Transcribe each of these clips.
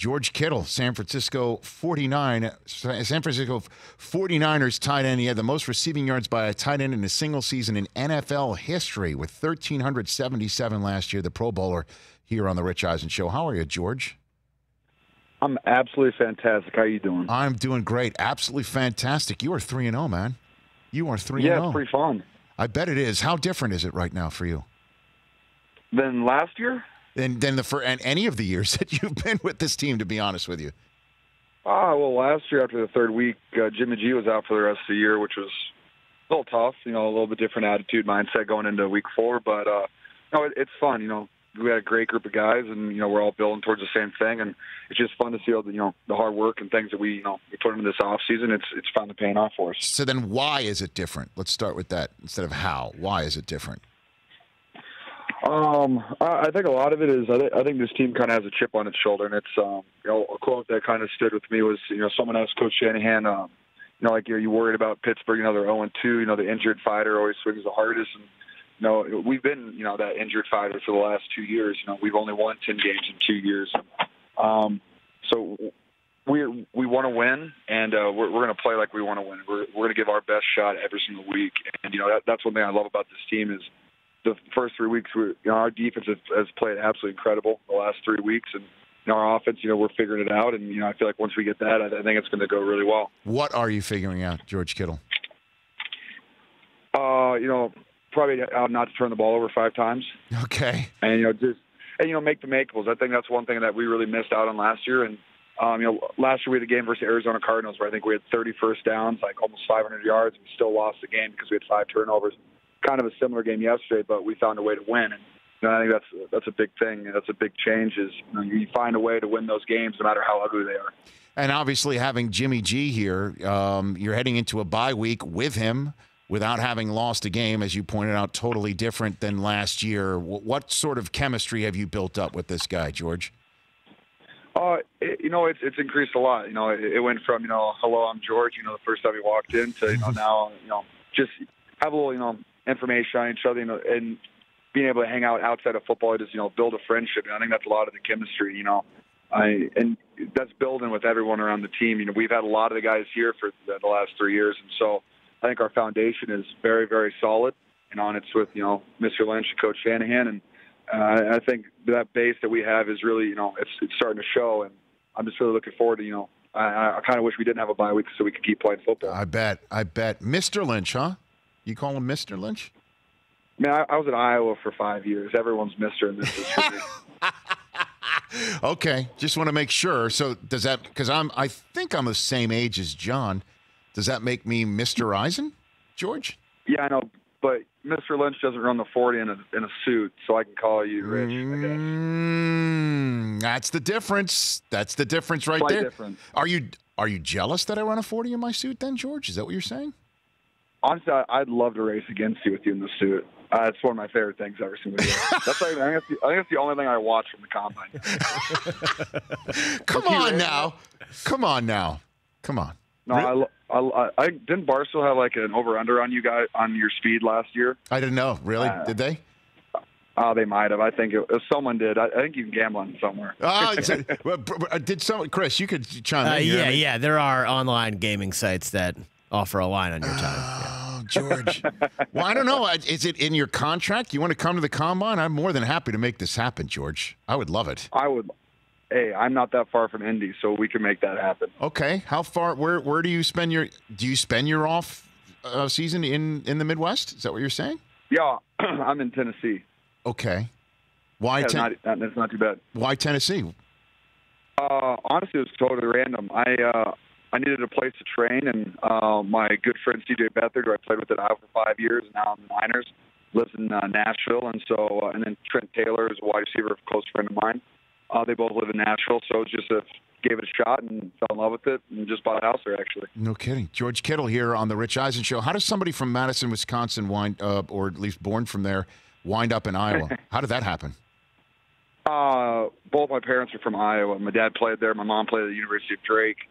George Kittle, San Francisco 49ers tight end. He had the most receiving yards by a tight end in a single season in NFL history with 1,377 last year, the Pro Bowler here on the Rich Eisen Show. How are you, George? I'm absolutely fantastic. How are you doing? I'm doing great. Absolutely fantastic. You are 3-0, man. You are 3-0. Yeah, it's pretty fun. I bet it is. How different is it right now for you? Than last year? And any of the years that you've been with this team, to be honest with you. Well, last year after the third week, Jimmy G was out for the rest of the year, which was a little tough. A little bit different attitude, mindset going into week 4. But it's fun. We had a great group of guys, and we're all building towards the same thing. And it's just fun to see all the hard work and things that we put into this off season. It's finally paying off for us. So then, why is it different? Let's start with that instead of how. Why is it different? I think a lot of it is I think this team kind of has a chip on its shoulder, and it's a quote that kind of stood with me was someone asked Coach Shanahan, like you worried about Pittsburgh, they're 0-2, the injured fighter always swings the hardest, and we've been that injured fighter for the last 2 years. We've only won 10 games in 2 years, so we want to win, and we're going to play like we want to win. We're going to give our best shot every single week, and that's one thing I love about this team is. The first 3 weeks, our defense has played absolutely incredible the last 3 weeks, and our offense, we're figuring it out, and I feel like once we get that, I think it's going to go really well. What are you figuring out, George Kittle? Probably not to turn the ball over 5 times. Okay. And make the makeables. I think that's one thing that we really missed out on last year, and last year we had a game versus Arizona Cardinals where I think we had 30 first downs, like almost 500 yards, and we still lost the game because we had 5 turnovers. Kind of a similar game yesterday, but we found a way to win. And I think that's a big thing. That's a big change is you find a way to win those games no matter how ugly they are. And obviously having Jimmy G here, you're heading into a bye week with him without having lost a game, as you pointed out, totally different than last year. What sort of chemistry have you built up with this guy, George? It's increased a lot. It went from, hello, I'm George, the first time he walked in to, now, just have a little, information on each other, and being able to hang out outside of football, just build a friendship. And I think that's a lot of the chemistry. And that's building with everyone around the team. We've had a lot of the guys here for the last 3 years, and so I think our foundation is very, very solid. And it's with Mr. Lynch and Coach Shanahan, and I think that base that we have is really it's starting to show. And I'm just really looking forward to I kind of wish we didn't have a bye week so we could keep playing football. I bet. Mr. Lynch, huh? You call him Mr. Lynch? Man, I was in Iowa for 5 years. Everyone's Mr. and Mrs. for me. Okay, just want to make sure. So does that, because I think I'm the same age as John, does that make me Mr. Eisen, George? Yeah, I know, but Mr. Lynch doesn't run the 40 in a suit, so I can call you Rich, I guess. That's the difference. That's the difference right there. Difference. Are you jealous that I run a 40 in my suit then, George? Is that what you're saying? Honestly, I'd love to race against you with you in the suit. It's one of my favorite things every single year. I think that's the only thing I watch from the combine. Come on now. No, I didn't Barstool have like an over/under on you guys on your speed last year? I didn't know. Really? Did they? They might have. I think someone did. I think you can gamble on it somewhere. Did someone? Chris, you could chime in here. Yeah. There are online gaming sites that offer a line on your time. Oh, George. Well, I don't know. Is it in your contract? You want to come to the combine? I'm more than happy to make this happen, George. I would love it. I would. Hey, I'm not that far from Indy, so we can make that happen. Okay. How far? Where do you spend your? Do you spend your off season in the Midwest? Is that what you're saying? Yeah, I'm in Tennessee. Okay. Why? That's not too bad. Why Tennessee? Honestly, it was totally random. I needed a place to train, and my good friend C.J. Beathard, who I played with at Iowa for 5 years, and now I'm in the Niners, lives in Nashville, and so and then Trent Taylor is a wide receiver, a close friend of mine. They both live in Nashville, so just gave it a shot and fell in love with it, and just bought a house there, actually. No kidding. George Kittle here on the Rich Eisen Show. How does somebody from Madison, Wisconsin, wind up, or at least born from there, wind up in Iowa? How did that happen? Both my parents are from Iowa. My dad played there. My mom played at the University of Drake.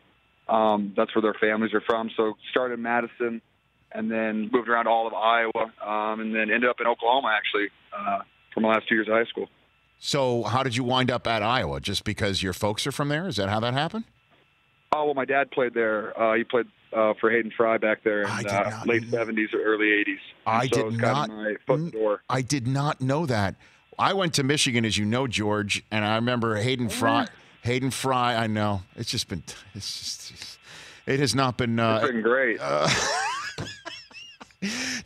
That's where their families are from. So started in Madison and then moved around all of Iowa and then ended up in Oklahoma, actually, for my last 2 years of high school. So how did you wind up at Iowa? Just because your folks are from there? Is that how that happened? Oh, well, my dad played there. He played for Hayden Fry back there in late 70s or early 80s. I did not. My foot in the door. I did not know that. I went to Michigan, as you know, George, and I remember Hayden Fry. Hayden Fry, I know. It has not been. It's been great.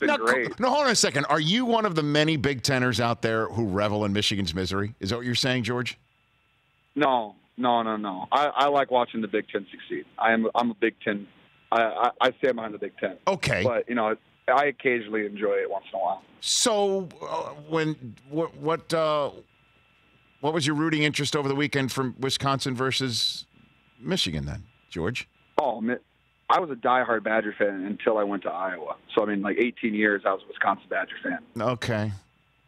Great. No, hold on a second. Are you one of the many Big Teners out there who revel in Michigan's misery? Is that what you're saying, George? No. I like watching the Big Ten succeed. I'm a Big Ten. I stand behind the Big Ten. Okay. But, I occasionally enjoy it once in a while. So, what was your rooting interest over the weekend from Wisconsin versus Michigan then, George? Oh, I was a diehard Badger fan until I went to Iowa. So, 18 years I was a Wisconsin Badger fan. Okay.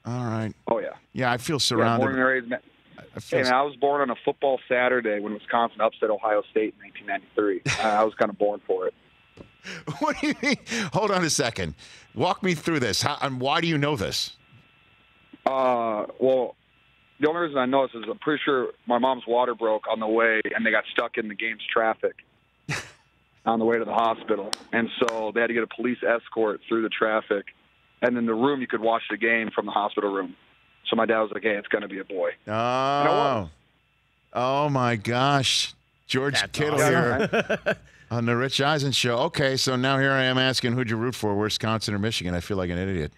All right. Oh, yeah. Yeah, I feel surrounded. Born and raised. I was born on a football Saturday when Wisconsin upset Ohio State in 1993. I was kind of born for it. What do you mean? Hold on a second. Walk me through this. And why do you know this? Well, the only reason I know this is I'm pretty sure my mom's water broke on the way, and they got stuck in the game's traffic on the way to the hospital. And so they had to get a police escort through the traffic. And in the room, you could watch the game from the hospital room. So my dad was like, hey, it's going to be a boy. Oh my gosh. George Kittle here on the Rich Eisen Show. Okay, so now here I am asking who'd you root for, Wisconsin or Michigan? I feel like an idiot.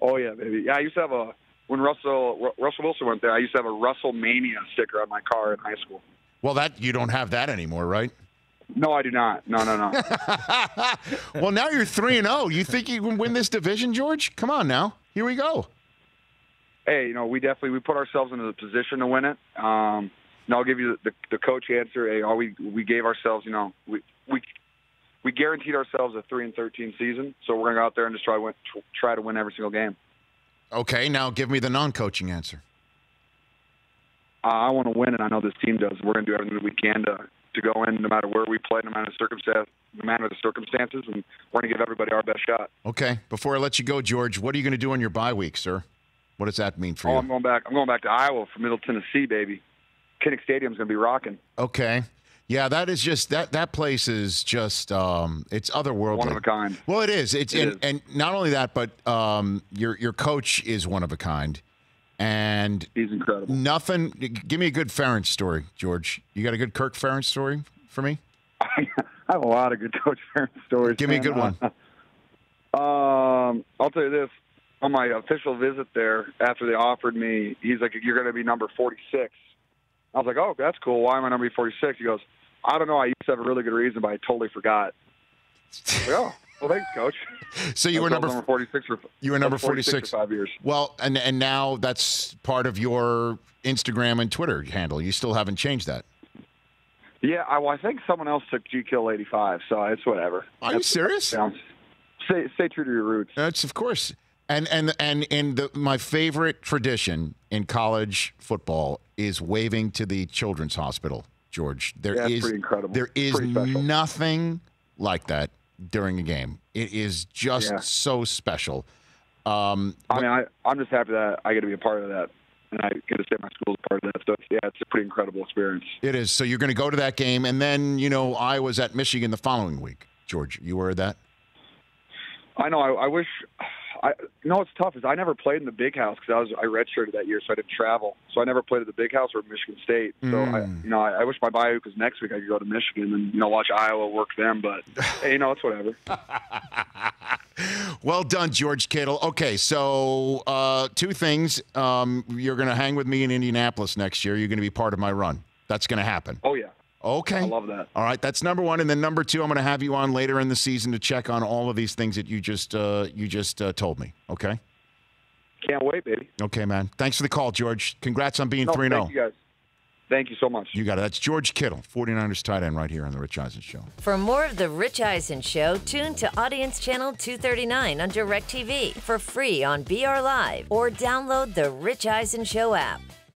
Oh, yeah, baby. Yeah, I used to have when Russell Wilson went there, I used to have a WrestleMania sticker on my car in high school. Well, you don't have that anymore, right? No, I do not. No. Well, now you're 3-0. You think you can win this division, George? Come on now. Here we go. Hey, we put ourselves into the position to win it. And I'll give you the coach answer. Hey, we gave ourselves, we guaranteed ourselves a 3-13 season. So we're going to go out there and just try to win every single game. Okay, now give me the non-coaching answer. I want to win, and I know this team does. We're going to do everything that we can to go in, no matter where we play, no matter the circumstances, and we're going to give everybody our best shot. Okay. Before I let you go, George, what are you going to do on your bye week, sir? What does that mean for you? I'm going back to Iowa for Middle Tennessee, baby. Kinnick Stadium's going to be rocking. Okay. Yeah, that is just that place is just it's otherworldly. One of a kind. Well, it is. And not only that, but your coach is one of a kind. And he's incredible. Give me a good Ferentz story, George. You got a good Kirk Ferentz story for me? I have a lot of good Coach Ferentz stories. Give me a good one. I'll tell you this. On my official visit there, after they offered me, he's like, you're going to be number 46. I was like, oh, that's cool. Why am I number 46? He goes, I don't know. I used to have a really good reason, but I totally forgot. Like, oh, well, thanks, Coach. So you were number 46 for 5 years. Well, and now that's part of your Instagram and Twitter handle. You still haven't changed that. Yeah, I think someone else took GKill85, so it's whatever. Are you serious? Stay true to your roots. That's of course. And my favorite tradition in college football is waving to the children's hospital, George. That's pretty incredible. There is nothing like that during a game. It is just so special. I'm just happy that I get to be a part of that, and I get to say my school's a part of that. So it's a pretty incredible experience. It is. So you're going to go to that game, and then I was at Michigan the following week. George, you were at that? I know. I wish. What's tough is I never played in the Big House because I redshirted that year, so I didn't travel. So I never played at the Big House or Michigan State. So I wish my bye because next week I could go to Michigan and watch Iowa work them. But hey, it's whatever. Well done, George Kittle. Okay, so two things. You're going to hang with me in Indianapolis next year. You're going to be part of my run. That's going to happen. Oh yeah. Okay. I love that. All right, that's number one, and then number two, I'm going to have you on later in the season to check on all of these things that you just told me. Okay. Can't wait, baby. Okay, man. Thanks for the call, George. Congrats on being 3-0. Thank you, guys. Thank you so much. You got it. That's George Kittle, 49ers tight end, right here on the Rich Eisen Show. For more of the Rich Eisen Show, tune to Audience Channel 239 on DirecTV for free on BR Live or download the Rich Eisen Show app.